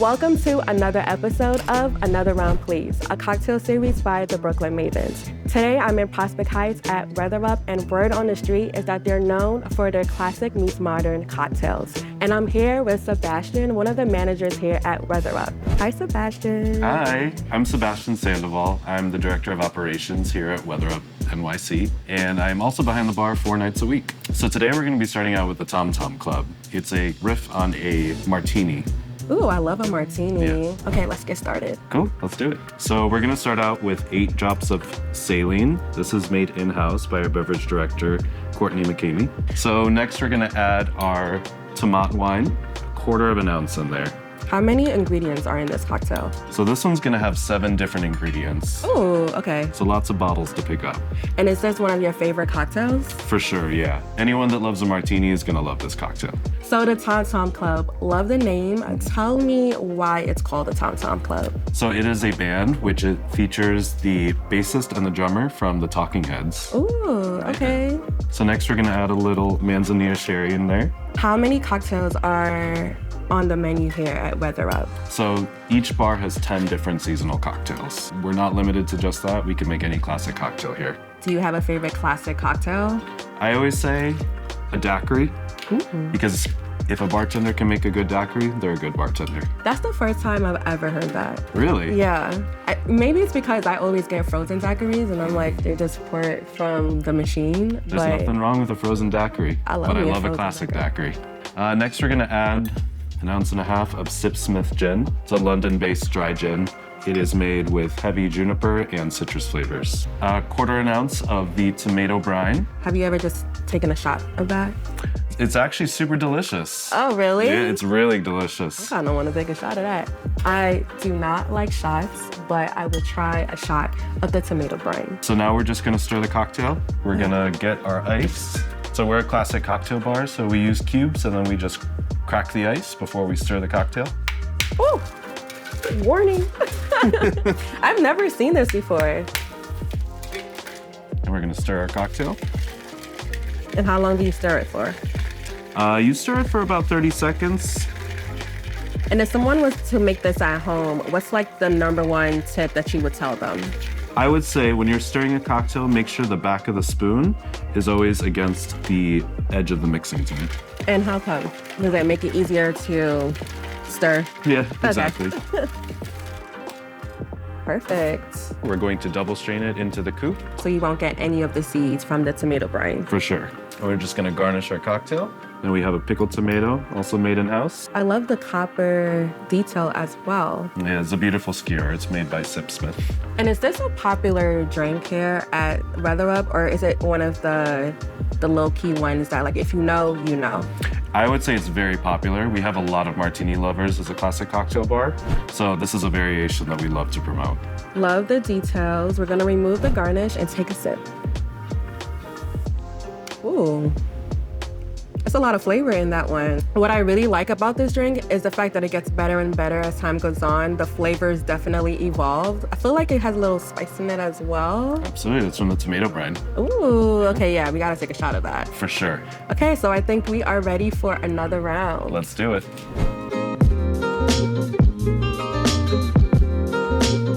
Welcome to another episode of Another Round Please, a cocktail series by the Brooklyn Mavens. Today I'm in Prospect Heights at Vanderbilt, and word on the street is that they're known for their classic meets modern cocktails. And I'm here with Sebastian, one of the managers here at Vanderbilt. Hi, Sebastian. Hi, I'm Sebastian Sandoval. I'm the Director of Operations here at Vanderbilt NYC, and I'm also behind the bar 4 nights a week. So today we're going to be starting out with the Tom Tom Club. It's a riff on a martini. Ooh, I love a martini. Yeah. Okay, let's get started. Cool, let's do it. So we're gonna start out with 8 drops of saline. This is made in-house by our beverage director, Courtney McCamey. So next we're gonna add our tomato wine, 1/4 of an ounce in there. How many ingredients are in this cocktail? So this one's gonna have 7 different ingredients. Ooh, okay. So lots of bottles to pick up. And is this one of your favorite cocktails? For sure, yeah. Anyone that loves a martini is gonna love this cocktail. So the Tom Tom Club, love the name. Tell me why it's called the Tom Tom Club. So it is a band which it features the bassist and the drummer from the Talking Heads. Ooh, okay. So next we're gonna add a little Manzanilla sherry in there. How many cocktails are on the menu here at Weather Up? So each bar has 10 different seasonal cocktails. We're not limited to just that. We can make any classic cocktail here. Do you have a favorite classic cocktail? I always say a daiquiri, because if a bartender can make a good daiquiri, they're a good bartender. That's the first time I've ever heard that. Really? Yeah. Maybe it's because I always get frozen daiquiris and I'm like, they just pour it from the machine. There's nothing wrong with a frozen daiquiri, I love but I me a love a frozen classic daiquiri. Next we're gonna add 1.5 ounces of Sipsmith gin. It's a London-based dry gin. It is made with heavy juniper and citrus flavors. 1/4 ounce of the tomato brine. Have you ever just taken a shot of that? It's actually super delicious. Oh, really? Yeah, it's really delicious. I don't want to take a shot of that. I do not like shots, but I will try a shot of the tomato brine. So now we're just gonna stir the cocktail. We're gonna get our ice. So we're a classic cocktail bar, so we use cubes and then we just crack the ice before we stir the cocktail. Oh, warning. I've never seen this before. And we're gonna stir our cocktail. And how long do you stir it for? You stir it for about 30 seconds. And if someone was to make this at home, what's like the #1 tip that you would tell them? I would say when you're stirring a cocktail, make sure the back of the spoon is always against the edge of the mixing tin. And how come? Does it make it easier to stir? Yeah, exactly. Okay. Perfect. We're going to double strain it into the coupe. So you won't get any of the seeds from the tomato brine. For sure. And we're just gonna garnish our cocktail. Then we have a pickled tomato, also made in-house. I love the copper detail as well. Yeah, it's a beautiful skewer. It's made by Sipsmith. And is this a popular drink here at Weather Up, or is it one of the low-key ones that, like, if you know, you know? I would say it's very popular. We have a lot of martini lovers as a classic cocktail bar. So this is a variation that we love to promote. Love the details. We're gonna remove the garnish and take a sip. Ooh. There's a lot of flavor in that one. What I really like about this drink is the fact that it gets better and better as time goes on. The flavors definitely evolved. I feel like it has a little spice in it as well. Absolutely, it's from the tomato brine. Ooh, okay, yeah, we gotta take a shot of that. For sure. Okay, so I think we are ready for another round. Let's do it.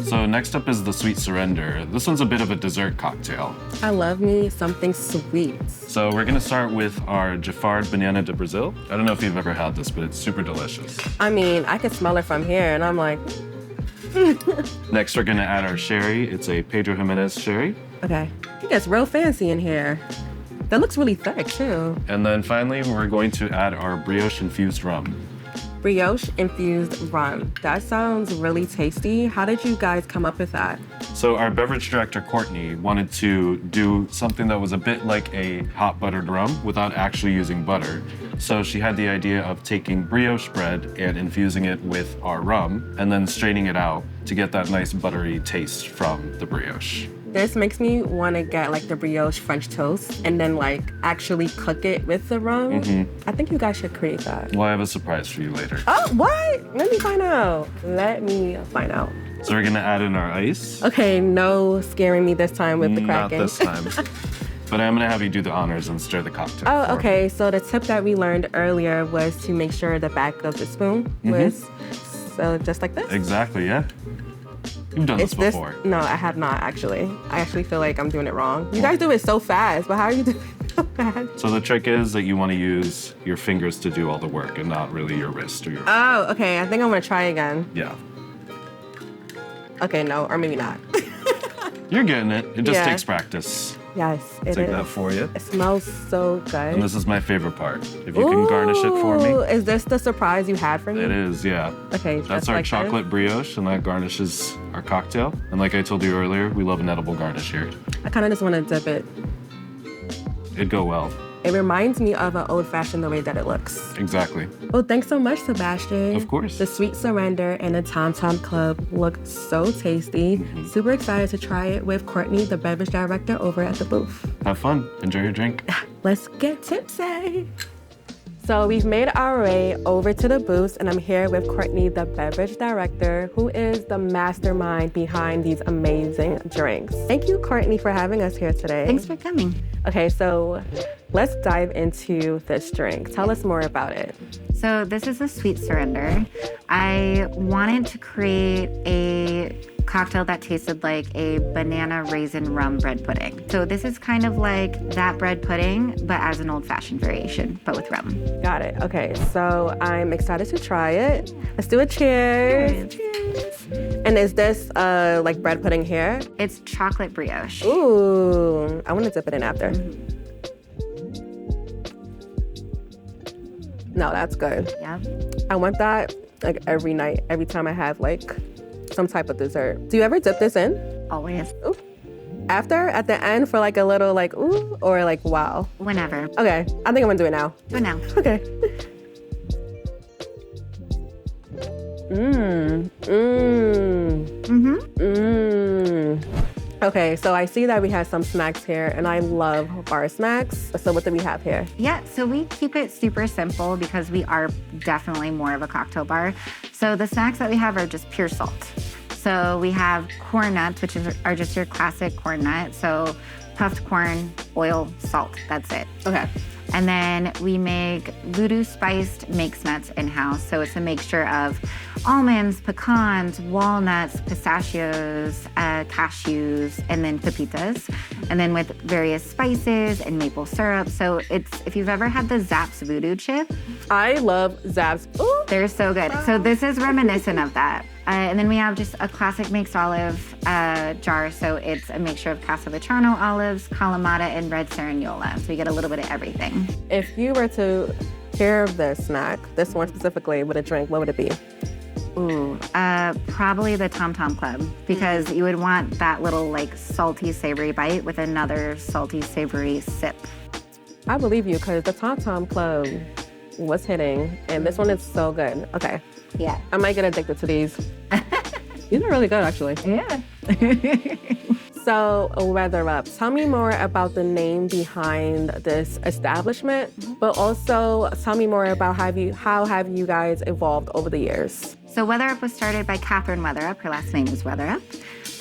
So next up is the Sweet Surrender. This one's a bit of a dessert cocktail. I love me something sweet. So we're gonna start with our Jafard Banana de Brazil. I don't know if you've ever had this, but it's super delicious. I mean, I can smell it from here and I'm like, Next, we're gonna add our sherry. It's a Pedro Jimenez sherry. okay. It gets real fancy in here. That looks really thick too. And then finally, we're going to add our brioche infused rum. Brioche infused rum. That sounds really tasty. How did you guys come up with that? So our beverage director, Courtney, wanted to do something that was a bit like a hot buttered rum without actually using butter. So she had the idea of taking brioche bread and infusing it with our rum and then straining it out to get that nice buttery taste from the brioche. This makes me want to get like the brioche French toast and then like actually cook it with the rum. I think you guys should create that. Well, I have a surprise for you later. Oh, what? Let me find out. Let me find out. So we're gonna add in our ice. Okay, no scaring me this time with the cracking. Not this time. But I'm gonna have you do the honors and stir the cocktail. Oh, for okay. So the tip that we learned earlier was to make sure the back of the spoon was So just like this? Exactly, yeah. You've done this before. No, I have not, actually. I actually feel like I'm doing it wrong. You guys do it so fast, but how are you doing it so fast? So the trick is that you want to use your fingers to do all the work and not really your wrist or your... Oh, okay. I think I'm going to try again. Yeah. Okay, no, or maybe not. You're getting it. It just takes practice. Yes, it is. Take that for you. It smells so good. And this is my favorite part. If you can garnish it for me. Is this the surprise you had for me? It is, yeah. Okay, that's our chocolate brioche, and that garnishes our cocktail. And like I told you earlier, we love an edible garnish here. I kind of just want to dip it. It'd go well. It reminds me of an old-fashioned the way that it looks. Exactly. Well, thanks so much, Sebastian. Of course. The Sweet Surrender and the Tom Tom Club look so tasty. Super excited to try it with Courtney, the beverage director, over at the booth. Have fun. Enjoy your drink. Let's get tipsy. So we've made our way over to the booth, and I'm here with Courtney, the beverage director, who is the mastermind behind these amazing drinks. Thank you, Courtney, for having us here today. Thanks for coming. Okay, so let's dive into this drink. Tell us more about it. So this is a Sweet Surrender. I wanted to create a cocktail that tasted like a banana raisin rum bread pudding. So this is kind of like that bread pudding, but as an old-fashioned variation, but with rum. Got it. Okay, so I'm excited to try it. Let's do a cheers. Cheers. And is this like bread pudding here? It's chocolate brioche. Ooh, I want to dip it in after. No, that's good. Yeah. I want that like every night, every time I have like some type of dessert. Do you ever dip this in? Always. Ooh. After, at the end for like a little like ooh or like wow? Whenever. Okay, I think I'm gonna do it now. Do it now. Okay. Okay, so I see that we have some snacks here, and I love bar snacks. So what do we have here? Yeah, so we keep it super simple because we are definitely more of a cocktail bar. So the snacks that we have are just pure salt. So we have corn nuts, which are just your classic corn nut. So puffed corn, oil, salt, that's it. Okay. And then we make voodoo spiced mixed nuts in-house. So it's a mixture of almonds, pecans, walnuts, pistachios, cashews, and then pepitas. And then with various spices and maple syrup. So if you've ever had the Zapp's voodoo chip. I love Zapp's. Ooh. They're so good. So this is reminiscent of that. And then we have just a classic mixed olive jar. So it's a mixture of Castelvetrano olives, Kalamata, and red Cerignola. So you get a little bit of everything. If you were to pair this snack, this one specifically, with a drink, what would it be? Ooh, probably the Tom Tom Club, because you would want that little like salty, savory bite with another salty, savory sip. I believe you, because the Tom Tom Club was hitting, and this one is so good. Okay. Yeah. I might get addicted to these. These are really good, actually. Yeah. So, Weather Up, tell me more about the name behind this establishment, but also tell me more about how have you guys evolved over the years? So Weather Up was started by Catherine Weatherup. Her last name is Weatherup.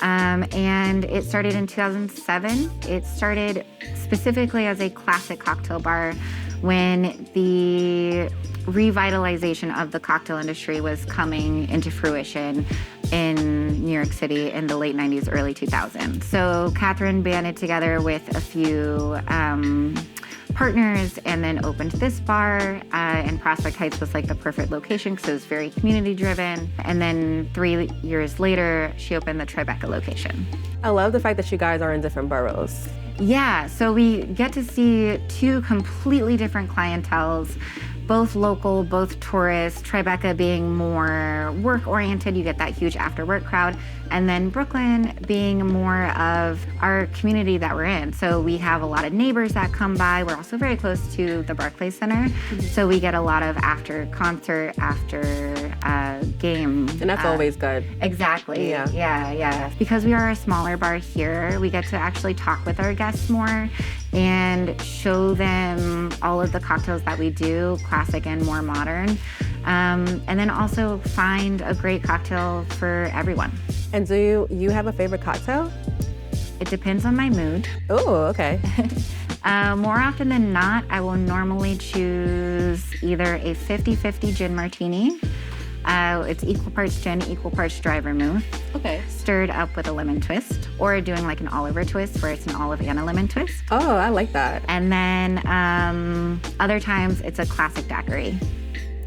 And it started in 2007. It started specifically as a classic cocktail bar when the revitalization of the cocktail industry was coming into fruition in New York City in the late 90s, early 2000s. So Catherine banded together with a few partners and then opened this bar. And Prospect Heights was like the perfect location because it was very community driven. And then 3 years later, she opened the Tribeca location. I love the fact that you guys are in different boroughs. Yeah, so we get to see two completely different clienteles, both local, both tourists, Tribeca being more work-oriented, you get that huge after-work crowd, and then Brooklyn being more of our community that we're in. So we have a lot of neighbors that come by. We're also very close to the Barclays Center, so we get a lot of after concert, after game. And that's always good. Exactly, yeah. Because we are a smaller bar here, we get to actually talk with our guests more and show them all of the cocktails that we do, classic and more modern, and then also find a great cocktail for everyone. And do you have a favorite cocktail? It depends on my mood. Oh, okay. More often than not, I will normally choose either a 50-50 gin martini It's equal parts gin, equal parts dry vermouth. Okay. Stirred up with a lemon twist, or doing like an Oliver twist where it's an olive and a lemon twist. Oh, I like that. And then other times it's a classic daiquiri.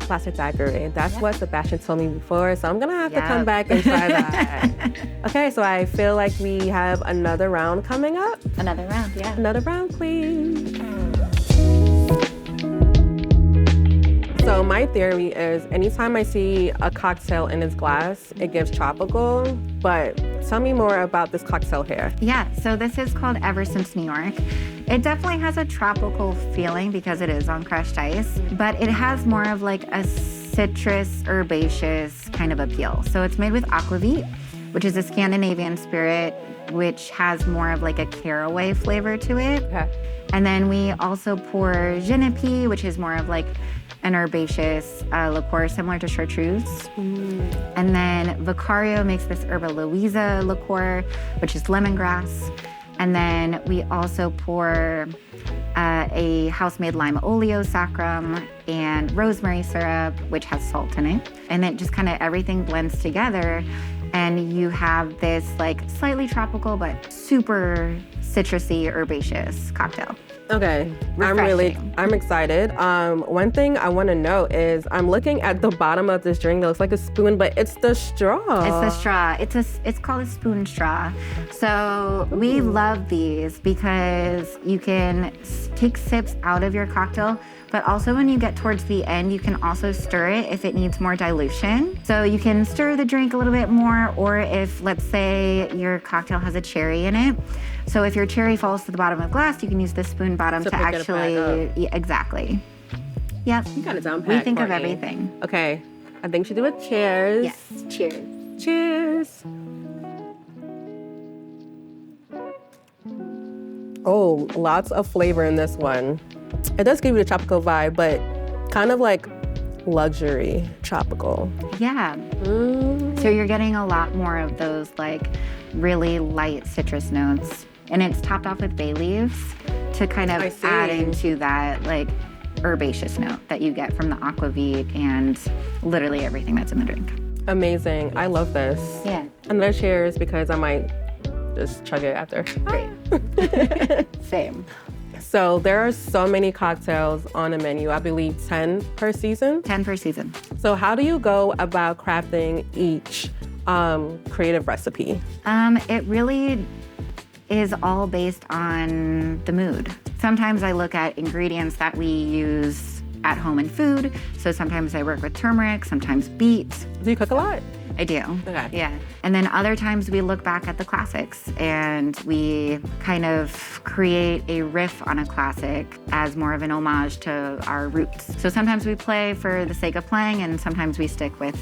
Classic daiquiri. That's what Sebastian told me before, so I'm gonna have to come Yep. back and try that. Okay, so I feel like we have another round coming up. Another round, yeah. Another round, please. So my theory is anytime I see a cocktail in this glass, it gives tropical, but tell me more about this cocktail here. Yeah, so this is called Ever Since New York. It definitely has a tropical feeling because it is on crushed ice, but it has more of like a citrus, herbaceous kind of appeal. So it's made with aquavit, which is a Scandinavian spirit, which has more of like a caraway flavor to it. Okay. And then we also pour Genepi, which is more of like an herbaceous liqueur similar to chartreuse. And then Vicario makes this Herba Louisa liqueur, which is lemongrass. And then we also pour a house-made lime oleo sacrum and rosemary syrup, which has salt in it. And then just kind of everything blends together, and you have this like slightly tropical but super citrusy herbaceous cocktail. Okay, Refreshing. I'm excited. One thing I want to note is I'm looking at the bottom of this drink that looks like a spoon, but it's the straw. It's the straw. It's called a spoon straw. So we love these because you can take sips out of your cocktail, but also when you get towards the end, you can also stir it if it needs more dilution. So you can stir the drink a little bit more, or if, let's say, your cocktail has a cherry in it. So if your cherry falls to the bottom of the glass, you can use the spoon bottom to pick it back actually, up. yeah, exactly. Yep. You got it down pat, We think of Courtney. everything. Okay, I think we should do a cheers. Yes. Cheers. Cheers. Oh, lots of flavor in this one. It does give you the tropical vibe, but kind of like luxury tropical. Yeah. So you're getting a lot more of those like really light citrus notes. And it's topped off with bay leaves to kind I of see. add into that like herbaceous note that you get from the aquavit and literally everything that's in the drink. Amazing. I love this. Yeah. Another cheers because I might just chug it after. Great. Same. So there are so many cocktails on the menu, I believe 10 per season. 10 per season. So how do you go about crafting each creative recipe? It really is all based on the mood. Sometimes I look at ingredients that we use at home in food. So sometimes I work with turmeric, sometimes beet. Do you cook a lot? I do. Okay. Yeah. And then other times we look back at the classics and we kind of create a riff on a classic as more of an homage to our roots. So sometimes we play for the sake of playing, and sometimes we stick with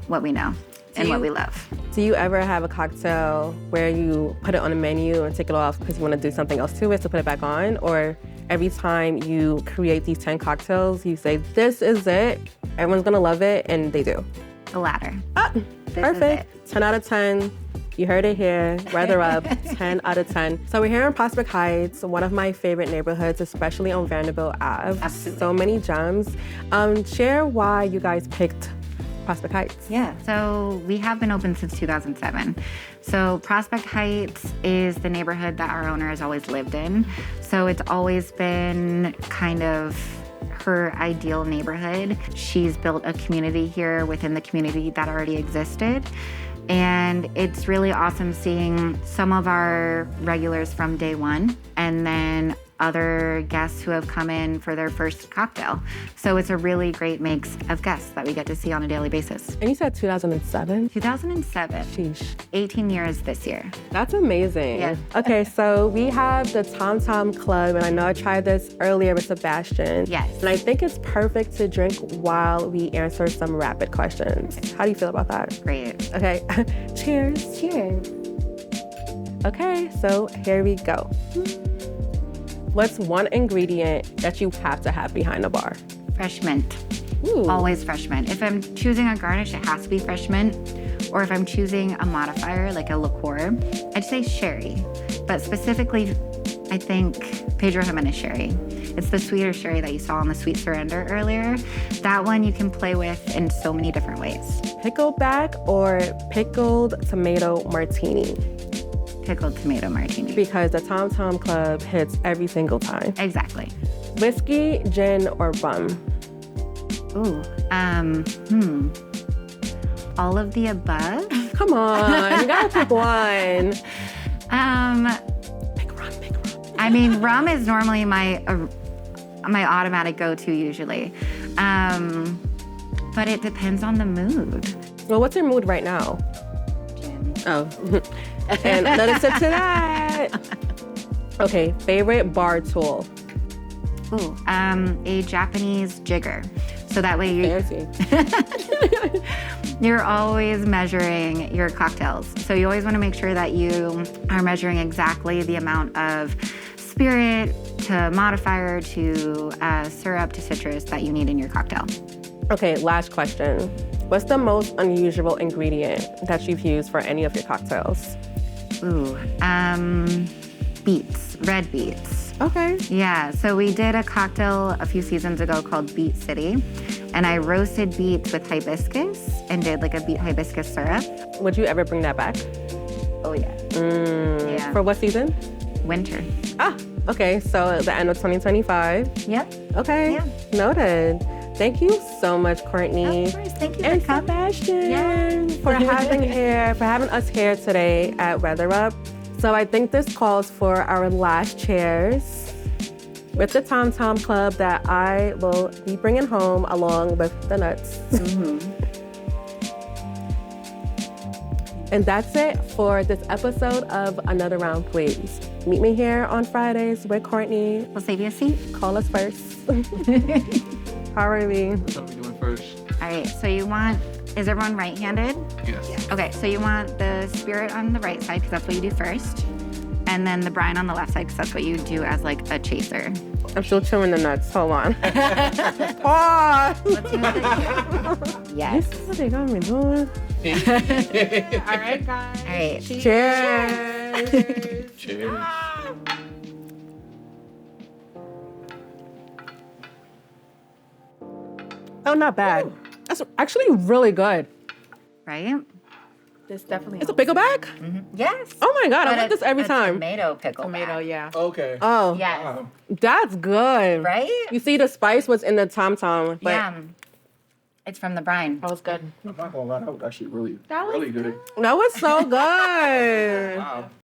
what we know and what we love. Do you ever have a cocktail where you put it on a menu and take it off because you want to do something else to it to put it back on? Or every time you create these 10 cocktails, you say, this is it, everyone's gonna love it, and they do? The latter. Ah, This is perfect. 10 out of 10. You heard it here. Weather up. 10 out of 10. So we're here in Prospect Heights, one of my favorite neighborhoods, especially on Vanderbilt Ave. Absolutely. So many gems. Share why you guys picked Prospect Heights. Yeah, so we have been open since 2007. So Prospect Heights is the neighborhood that our owner has always lived in. So it's always been kind of her ideal neighborhood. She's built a community here within the community that already existed. And it's really awesome seeing some of our regulars from day one and then other guests who have come in for their first cocktail. So it's a really great mix of guests that we get to see on a daily basis. And you said 2007? 2007, Sheesh. 18 years this year. That's amazing. Yeah. Okay, so we have the Tom Tom Club, and I know I tried this earlier with Sebastian. Yes. And I think it's perfect to drink while we answer some rapid questions. How do you feel about that? Great. Okay, cheers. Cheers. Okay, so here we go. What's one ingredient that you have to have behind the bar? Fresh mint. Ooh. Always fresh mint. If I'm choosing a garnish, it has to be fresh mint. Or if I'm choosing a modifier, like a liqueur, I'd say sherry. But specifically, I think Pedro Jimenez sherry. It's the sweeter sherry that you saw on the Sweet Surrender earlier. That one you can play with in so many different ways. Pickleback or pickled tomato martini? Pickled tomato martini. Because the Tom Tom Club hits every single time. Exactly. Whiskey, gin, or rum? Ooh, all of the above. Come on, you gotta pick one. Pick rum. I mean, rum is normally my automatic go-to usually, but it depends on the mood. Well, what's your mood right now? Gin. Oh, and let us sip to that. Okay, favorite bar tool? Ooh, a Japanese jigger. So that way Fancy. you're always measuring your cocktails. So you always want to make sure that you are measuring exactly the amount of spirit to modifier to syrup to citrus that you need in your cocktail. Okay, last question. What's the most unusual ingredient that you've used for any of your cocktails? Ooh, beets, red beets. Okay. Yeah, so we did a cocktail a few seasons ago called Beet City, and I roasted beets with hibiscus and did like a beet hibiscus syrup. Would you ever bring that back? Oh yeah. Yeah. For what season? Winter. Ah, okay, so the end of 2025. Yep. Okay, Yeah. Noted. Thank you so much, Courtney. Of course, thank you And for coming. Sebastian Yes. for having us here today at Weather Up. So I think this calls for our last cheers with the Tom Tom Club that I will be bringing home along with the nuts. And that's it for this episode of Another Round, Please. Meet me here on Fridays with Courtney. We'll save you a seat. Call us first. How are we? What are we doing first? All right, so is everyone right-handed? Yes. Okay, so you want the spirit on the right side because that's what you do first. And then the brine on the left side because that's what you do as like a chaser. I'm still chewing the nuts. Hold on. Pause. Let's do it. Yes. This is what they got me doing. All right, guys. All right. Cheers. Cheers. Oh, not bad. That's actually really good. Right? This definitely. It's a pickleback? Yes. Oh my God, I But want this every a time. Tomato pickle. tomato, yeah. Okay. Oh, Yes. Wow. that's good. Right? You see, the spice was in the Tom Tom, but Yeah. It's from the brine. That was good. I'm not gonna lie, that was actually really, That was really good. that was so good. Wow.